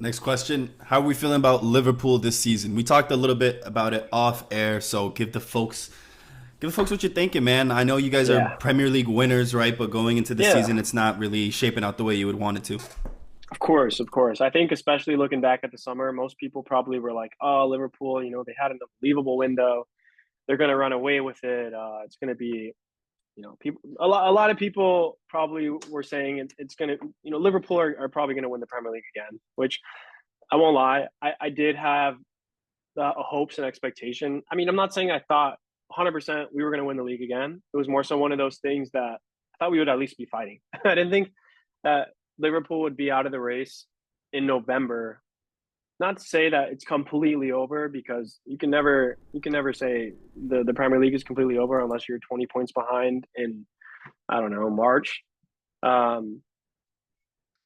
Next question. How are we feeling about Liverpool this season? We talked a little bit about it off air, so give the folks what you're thinking, man. I know you guys are Yeah. Premier League winners, right? But going into the Yeah. season, it's not really shaping out the way you would want it to. Of course, of course. I think especially looking back at the summer, most people probably were like, "Oh, Liverpool, they had an unbelievable window. They're going to run away with it. It's going to be, people. A lot of people probably were saying it's going to, Liverpool are probably going to win the Premier League again." Which I won't lie, I did have hopes and expectation. I mean, I'm not saying I thought 100% we were going to win the league again. It was more so one of those things that I thought we would at least be fighting. I didn't think that Liverpool would be out of the race in November. Not to say that it's completely over because you can never say the Premier League is completely over unless you're 20 points behind in, I don't know, March. Um,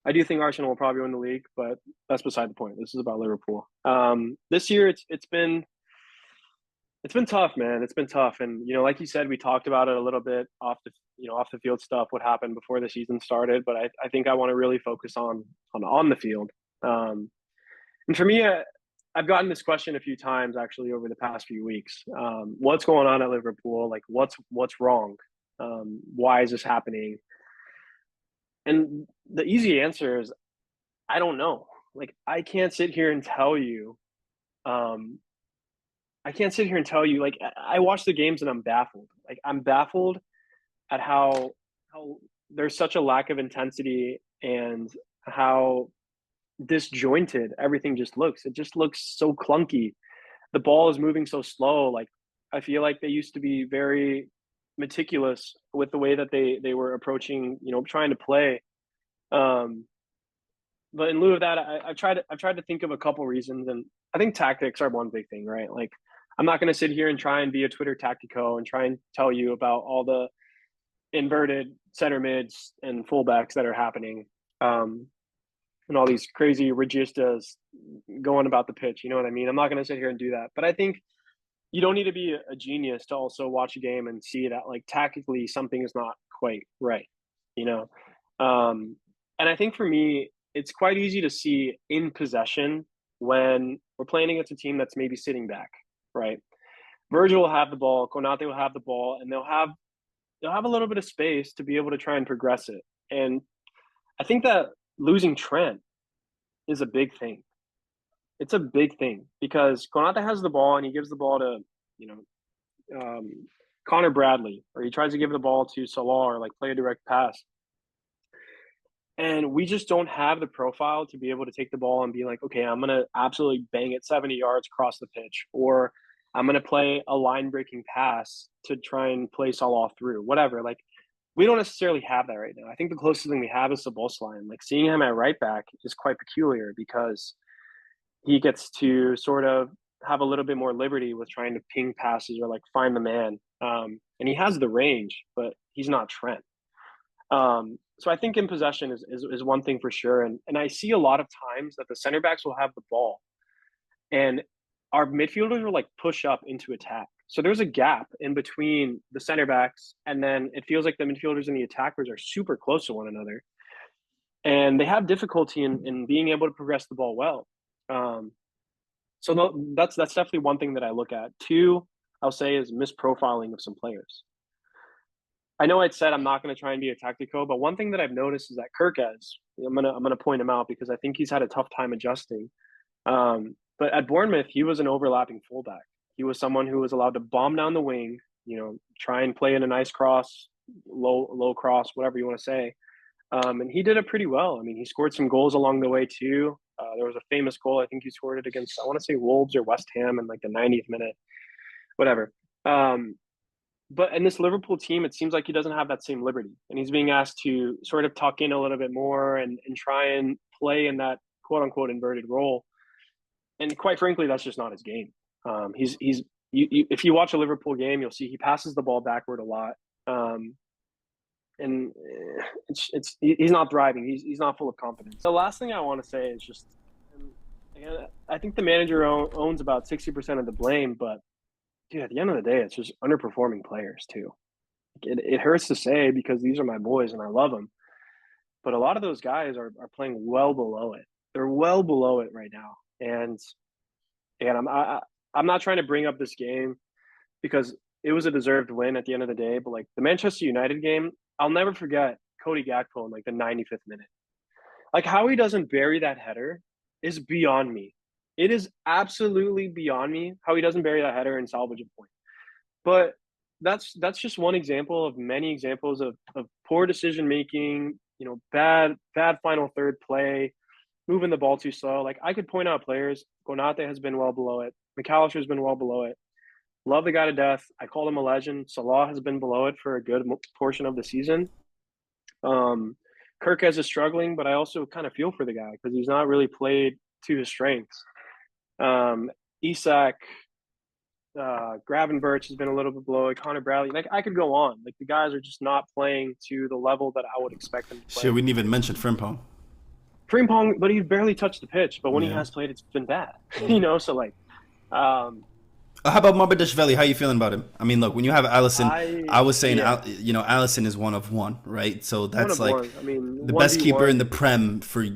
I do think Arsenal will probably win the league, but that's beside the point. This is about Liverpool. This year it's been tough, man. It's been tough, and like you said, we talked about it a little bit off the field stuff, what happened before the season started. But I think I want to really focus on the field. Um, and for me, I've gotten this question a few times actually over the past few weeks. What's going on at Liverpool? Like, what's wrong? Why is this happening? And the easy answer is I don't know. Like, Um, I can't sit here and tell you. Like, I watch the games and I'm baffled. Like, I'm baffled at how there's such a lack of intensity and how disjointed everything just looks. It just looks so clunky. The ball is moving so slow. Like, I feel like they used to be very meticulous with the way that they were approaching, trying to play. Um, but in lieu of that, I've tried to think of a couple reasons, and I think tactics are one big thing, right? Like, I'm not going to sit here and try and be a Twitter tactico and try and tell you about all the inverted center mids and fullbacks that are happening, um, and all these crazy registas going about the pitch. You know what I mean? I'm not going to sit here and do that, but I think you don't need to be a genius to also watch a game and see that, like, tactically something is not quite right. You know, um, and I think for me, it's quite easy to see in possession when we're playing against a team that's maybe sitting back, right? Virgil will have the ball, Konate will have the ball, and they'll have a little bit of space to be able to try and progress it. And I think that losing Trent is a big thing. It's a big thing because Konate has the ball and he gives the ball to, you know, Connor Bradley, or he tries to give the ball to Salah or like play a direct pass. And we just don't have the profile to be able to take the ball and be like, okay, I'm going to absolutely bang it 70 yards across the pitch, or I'm going to play a line breaking pass to try and play Salah through, whatever. Like, we don't necessarily have that right now. I think the closest thing we have is Sabosline. Like, seeing him at right back is quite peculiar because he gets to sort of have a little bit more liberty with trying to ping passes or like find the man. And he has the range, but he's not Trent. So I think in possession is one thing for sure. And I see a lot of times that the center backs will have the ball and our midfielders will like push up into attack. So there's a gap in between the center backs, and then it feels like the midfielders and the attackers are super close to one another. And they have difficulty in being able to progress the ball well. Um, so that's definitely one thing that I look at. Two, I'll say, is misprofiling of some players. I know I'd said I'm not going to try and be a tactico, but one thing that I've noticed is that Kirkez, I'm gonna point him out because I think he's had a tough time adjusting. But at Bournemouth, he was an overlapping fullback. He was someone who was allowed to bomb down the wing, try and play in a nice cross, low cross, whatever you want to say. And he did it pretty well. I mean, he scored some goals along the way too. There was a famous goal. I think he scored it against, I want to say, Wolves or West Ham in like the 90th minute, whatever. Um, but in this Liverpool team, it seems like he doesn't have that same liberty, and he's being asked to sort of tuck in a little bit more and try and play in that quote unquote inverted role. And quite frankly, that's just not his game. He's if you watch a Liverpool game, you'll see he passes the ball backward a lot. And he's not thriving. He's not full of confidence. The last thing I want to say is just, again, I think the manager owns about 60% of the blame, but dude, at the end of the day, it's just underperforming players too. It hurts to say because these are my boys and I love them, but a lot of those guys are playing well below it. They're well below it right now, and I'm not trying to bring up this game because it was a deserved win at the end of the day. But like the Manchester United game, I'll never forget Cody Gakpo in like the 95th minute. Like how he doesn't bury that header is beyond me. It is absolutely beyond me how he doesn't bury that header and salvage a point. But that's just one example of many examples of poor decision making. You know, bad final third play, moving the ball too slow. Like I could point out players. Konate has been well below it. McAllister has been well below it. Love the guy to death. I called him a legend. Salah has been below it for a good portion of the season. Um, Kirkez is struggling, but I also kind of feel for the guy because he's not really played to his strengths. Isak, Gravenberch has been a little bit below it. Connor Bradley, like I could go on. Like the guys are just not playing to the level that I would expect them to play. Shit, we didn't even mention Frimpong. Frimpong, but he's barely touched the pitch. But when he Yeah. has played, it's been bad. You know, so like, um, How about Marbadashvili? How you feeling about him? I mean, look, when you have Allison, I was saying, yeah, Allison is one of one, right? So one that's of like one. I mean, the one best v keeper in one. the Prem for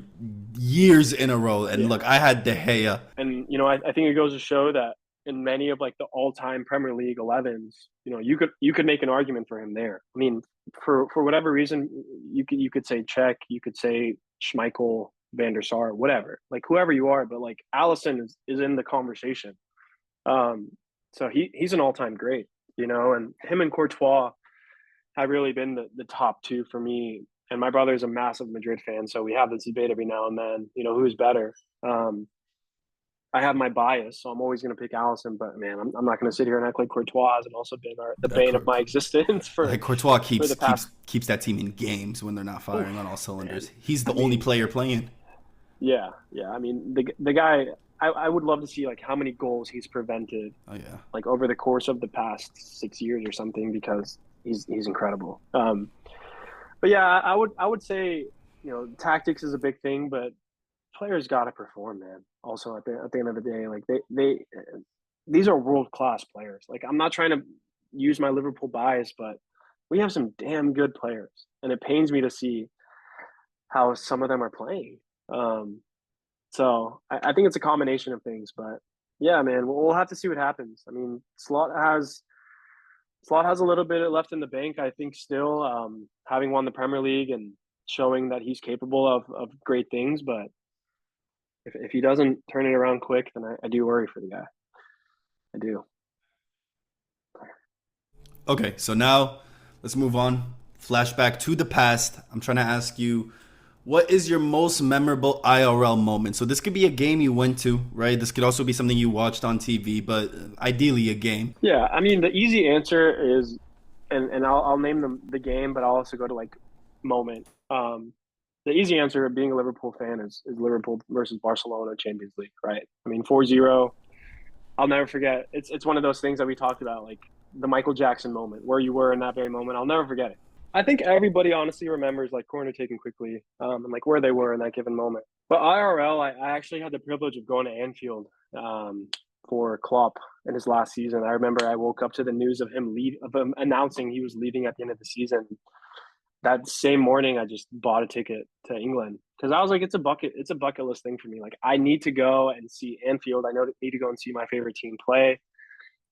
years in a row. And Yeah, look, I had De Gea. and you know, I think it goes to show that in many of like the all-time Premier League 11s, you know, you could make an argument for him there. I mean, for whatever reason, you could say Czech, you could say Schmeichel, Van der Sar, whatever, like whoever you are, but like Allison is in the conversation. Um, so he's an all-time great, you know, and him and Courtois have really been the top two for me. And my brother is a massive Madrid fan, so we have this debate every now and then, you know, who's better. Um, I have my bias, so I'm always going to pick Allison. But man, I'm not going to sit here and act like Courtois hasn't also been the That bane of my existence Like Courtois for keeps the keeps past. keeps that team in games when they're not Oof, firing on all man, cylinders. He's I the only mean, player playing. yeah, yeah. I mean, the guy. I would love to see like how many goals he's prevented Oh yeah. like over the course of the past 6 years or something because he's incredible. But yeah, I would say you know tactics is a big thing, but players got to perform, man. Also at the end of the day, like they these are world class players. Like I'm not trying to use my Liverpool bias, but we have some damn good players, and it pains me to see how some of them are playing. Um, so I think it's a combination of things, but yeah, man, we'll have to see what happens. I mean, Slot has a little bit left in the bank, I think, still, having won the Premier League and showing that he's capable of great things. But if he doesn't turn it around quick, then I do worry for the guy. I do. Okay, so now let's move on. Flashback to the past. I'm trying to ask you, what is your most memorable IRL moment? So this could be a game you went to, right? This could also be something you watched on TV, but ideally a game. Yeah, I mean, the easy answer is, and I'll name the game, but I'll also go to like moment. The easy answer of being a Liverpool fan is Liverpool versus Barcelona Champions League, right? I mean, 4-0. I'll never forget. It's one of those things that we talked about, like the Michael Jackson moment, where you were in that very moment. I'll never forget it. I think everybody honestly remembers like corner taken quickly, and like where they were in that given moment. But IRL, I actually had the privilege of going to Anfield for Klopp in his last season. I remember I woke up to the news of him announcing he was leaving at the end of the season. That same morning, I just bought a ticket to England because I was like, it's a bucket list thing for me. Like I need to go and see Anfield. I need to go and see my favorite team play.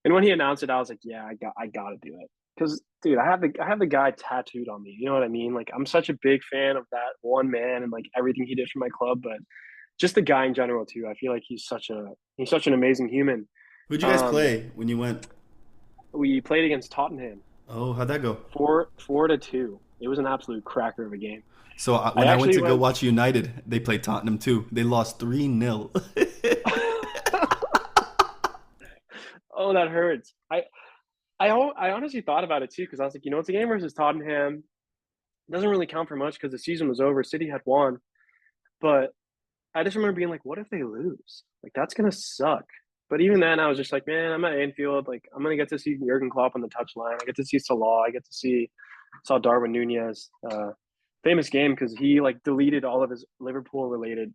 And when he announced it, I was like, yeah, I got to do it. Because dude, I have the guy tattooed on me. You know what I mean? Like I'm such a big fan of that one man and like everything he did for my club, but just the guy in general too. I feel like he's such an amazing human. Who'd you guys Um, play when you went? we played against Tottenham Oh, how'd that go? 4-2. It was an absolute cracker of a game. So I when I went actually to go went. watch United, they played Tottenham too. They lost 3-0. Oh, that hurts. I honestly thought about it too because I was like, you know, it's a game versus Tottenham. It doesn't really count for much because the season was over. City had won, but I just remember being like, what if they lose? Like that's gonna suck. But even then, I was just like, man, I'm at Anfield. Like I'm gonna get to see Jurgen Klopp on the touchline. I get to see Salah. I get to saw Darwin Nunez. Famous game because he like deleted all of his Liverpool related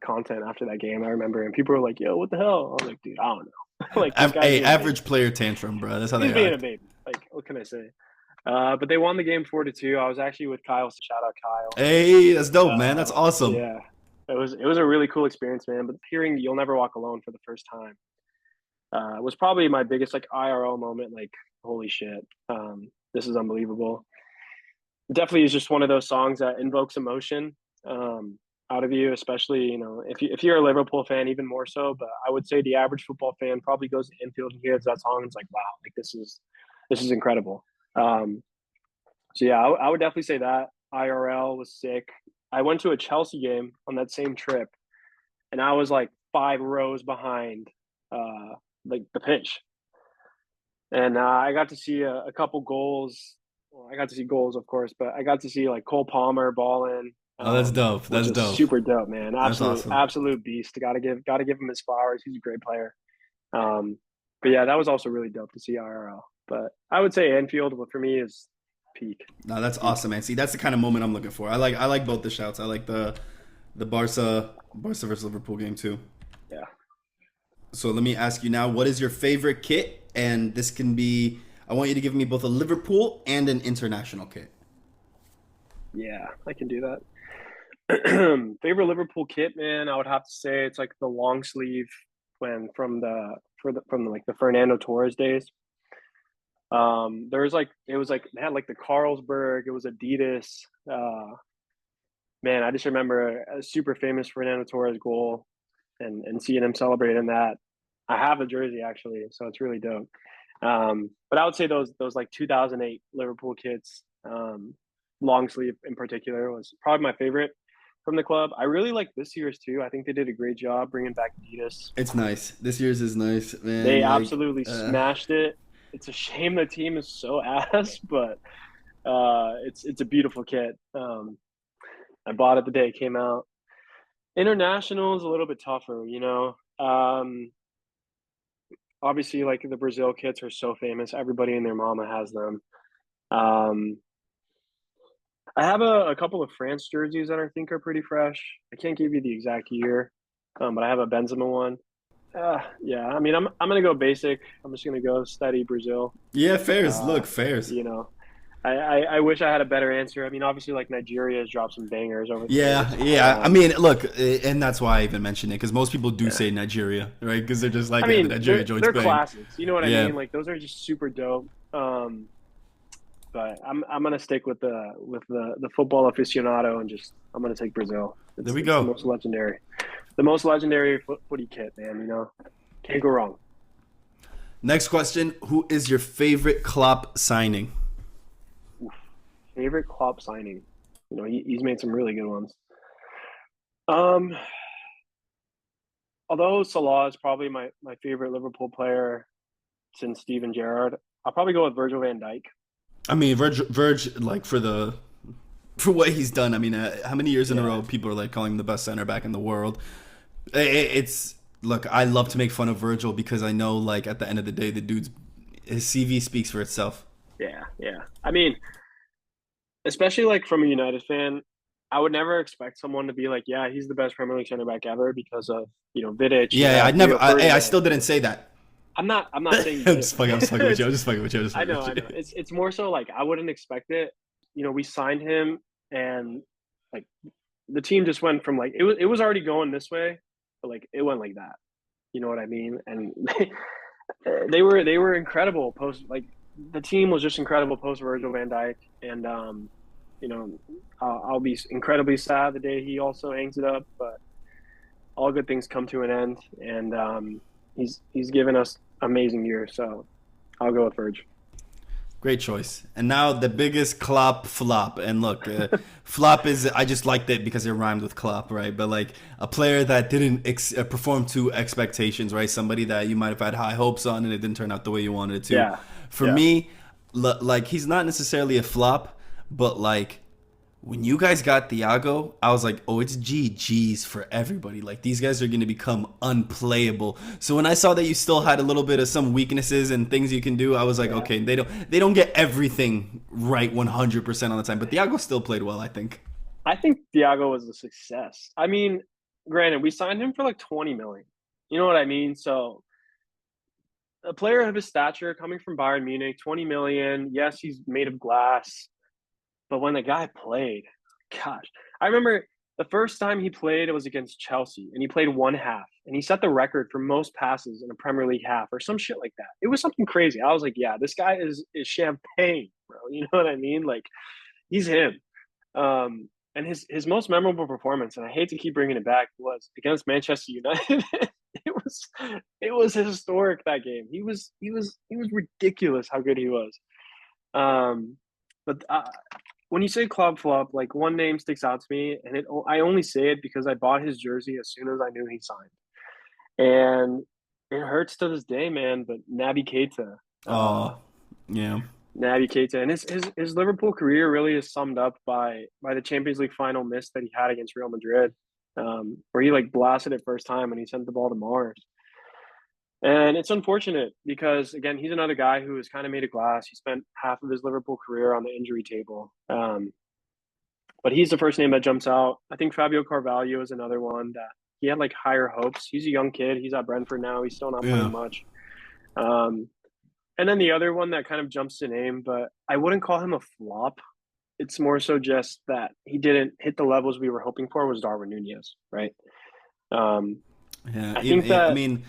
content after that game. I remember, and people were like, "Yo, what the hell?" I was like, "Dude, I don't know." Like this guy's Hey, being a baby. average player tantrum, bro. That's how He's they being a act. baby. Like, what can I say? But they won the game 4-2. I was actually with Kyle. So shout out Kyle. Hey, that's dope, man. That's awesome. Yeah. It was a really cool experience, man. But hearing "You'll Never Walk Alone" for the first time was probably my biggest like IRL moment. Like, holy shit, this is unbelievable. Definitely is just one of those songs that invokes emotion out of you, especially if you're a Liverpool fan, even more so. But I would say the average football fan probably goes to Anfield and hears that song and it's like, wow, like this is incredible. Um, so yeah, I would definitely say that IRL was sick. I went to a Chelsea game on that same trip, and I was like 5 rows behind, uh, like the pitch, and I got to see a couple goals. Well, I got to see goals, of course, but I got to see like Cole Palmer balling, Oh, that's dope. which That's is dope. super dope, man. That's Absolute, awesome. absolute beast. Got to give him his flowers. He's a great player. Um, but yeah, that was also really dope to see IRL. But I would say Anfield, for me, is peak, No, that's peak. awesome, man. See, that's the kind of moment I'm looking for. I like both the shouts. I like the Barca versus Liverpool game too. Yeah, So let me ask you now, what is your favorite kit? And this can be, I want you to give me both a Liverpool and an international kit. yeah, I can do that. Favorite Liverpool kit, man. I would have to say it's like the long sleeve when from like the Fernando Torres days. There was like it was like they had like the Carlsberg. It was Adidas. Man, I just remember a super famous Fernando Torres goal and seeing him celebrating that. I have a jersey actually, so it's really dope. But I would say those like 2008 Liverpool kits, long sleeve in particular, was probably my favorite from the club. I really like this year's too. I think they did a great job bringing back Adidas. It's nice. This year's is nice, They man. absolutely smashed it. It's a shame the team is so ass, but it's a beautiful kit. I bought it the day it came out. International is a little bit tougher, you know. Obviously, like the Brazil kits are so famous. Everybody and their mama has them. Um, I have a couple of France jerseys that I think are pretty fresh. I can't give you the exact year, but I have a Benzema one. Yeah, I mean, I'm gonna go basic. I'm just gonna go steady Brazil. Yeah, fairs. Uh, Look, fairs. you know, I wish I had a better answer. I mean, obviously, like Nigeria has dropped some bangers over the years. Yeah, yeah. I mean, look, and that's why I even mentioned it because most people do Yeah. say Nigeria, right? Because they're just like, I yeah, the mean, Nigeria they're joins they're bang. classics. You know what I Yeah, mean? Like those are just super dope. But I'm gonna stick with the football aficionado and just I'm gonna take Brazil. there It's we it's go. the most legendary footy kit, man. Can't go wrong. Next question: who is your favorite Klopp signing? Oof. Favorite Klopp signing? He's made some really good ones. Um, although Salah is probably my favorite Liverpool player since Steven Gerrard, I'll probably go with Virgil van Dijk. I mean, Verge, like for what he's done. I mean, how many years in a Yeah, row people are like calling him the best center back in the world? It's look, I love to make fun of Virgil because I know, like at the end of the day, the dude's his CV speaks for itself. yeah, yeah. I mean, especially like from a United fan, I would never expect someone to be like, yeah, he's the best Premier League center back ever because of Vidic. You Yeah, yeah, have I never. Rio I Ferdinand. still didn't say that. I'm not saying you I'm did. just fucking. I'm just fucking with you. I'm just fucking with you. I'm just I fucking know, with I know. you. It's more so like I wouldn't expect it. We signed him, and like the team just went from like it was already going this way, but like it went like that. You know what I mean? And they were incredible post, like the team was just incredible post Virgil van Dijk, and you know I'll be incredibly sad the day he also hangs it up, but all good things come to an end, and he's given us amazing years, so I'll go with Virg. Great choice. And now the biggest Klopp flop. And look, flop is I just liked it because it rhymed with Klopp, right? But like a player that didn't perform to expectations, right? Somebody that you might have had high hopes on and it didn't turn out the way you wanted it to. Yeah, For yeah. me, like he's not necessarily a flop, but like when you guys got Thiago, I was like, oh, it's GG's for everybody. Like these guys are going to become unplayable. So when I saw that you still had a little bit of some weaknesses and things you can do, I was like, Yeah. okay, they don't get everything right 100% all the time, but Thiago still played well, I think. I think Thiago was a success. I mean, granted, we signed him for like 20 million. You know what I mean? So a player of his stature coming from Bayern Munich, 20 million. Yes, he's made of glass, but when the guy played, gosh, I remember. The first time he played, it was against Chelsea, and he played one half, and he set the record for most passes in a Premier League half, or some shit like that. It was something crazy. I was like, yeah, this guy is champagne, bro. You know what I mean? Like, he's him. And his most memorable performance, and I hate to keep bringing it back, was against Manchester United. it was it was historic that game. He was ridiculous how good he was. Um, but when you say club flop, like one name sticks out to me, and I only say it because I bought his jersey as soon as I knew he signed, and it hurts to this day, man. But Naby Keita, Oh, yeah. Naby Keita, and his Liverpool career really is summed up by the Champions League final miss that he had against Real Madrid, where he like blasted it first time and he sent the ball to Mars. And it's unfortunate because again, he's another guy who has kind of made of glass. He spent half of his Liverpool career on the injury table. But he's the first name that jumps out. I think Fabio Carvalho is another one that he had like higher hopes. He's a young kid. He's at Brentford now. He's still not Yeah. playing much. And then the other one that kind of jumps to name, but I wouldn't call him a flop. It's more so just that he didn't hit the levels we were hoping for was Darwin Nunez, right? Um, Yeah, I think I that mean,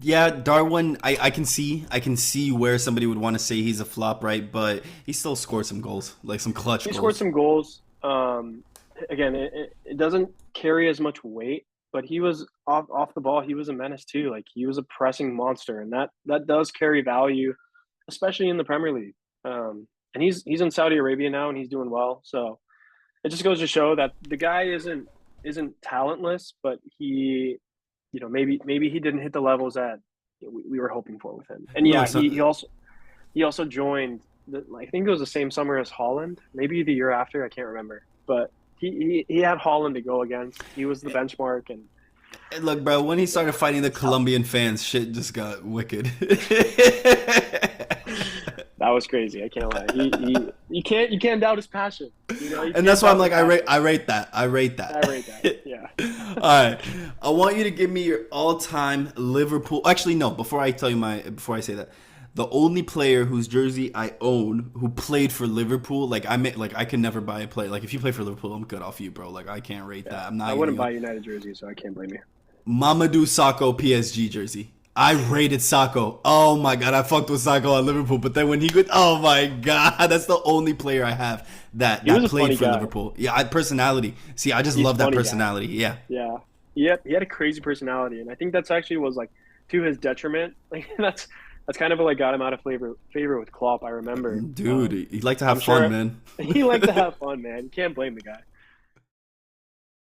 yeah, Darwin. I can see where somebody would want to say he's a flop, right? But he still scored some goals, like some clutch he scored goals. some goals. Again, it doesn't carry as much weight, but he was off the ball. He was a menace too. Like he was a pressing monster, and that does carry value, especially in the Premier League. And he's in Saudi Arabia now, and he's doing well. So it just goes to show that the guy isn't talentless, but maybe he didn't hit the levels that we were hoping for with him. And No, yeah, it's not. he also joined I think it was the same summer as Holland, maybe the year after, I can't remember. But he had Holland to go against. He was the benchmark, and Look, bro, when he started fighting the Colombian fans, shit just got wicked. that was crazy. I can't lie. You can't doubt his passion. You And can't that's why I'm doubt the like, passion. I rate that. I rate I that. rate that. Yeah. All right. I want you to give me your all-time Liverpool. Actually, no. Before I say that, the only player whose jersey I own who played for Liverpool, like I can never buy a play. Like if you play for Liverpool, I'm good off you, bro. Like I can't rate Yeah. that. I'm not I even wouldn't gonna. buy United jersey, so I can't blame you. Mamadou Sakho PSG jersey. I rated Sakho. Oh my god, I fucked with Sakho on Liverpool, but then when he could, oh my god, that's the only player I have that He was a played funny for guy. Liverpool. Yeah, personality. See, I just He's a love that funny guy. personality. Yeah, Yeah. He had a crazy personality, and I think that's actually was like to his detriment. Like that's kind of what like got him out of favor with Klopp. I remember. dude, he like to have I'm fun, sure man. he liked to have fun, man. You can't blame the guy.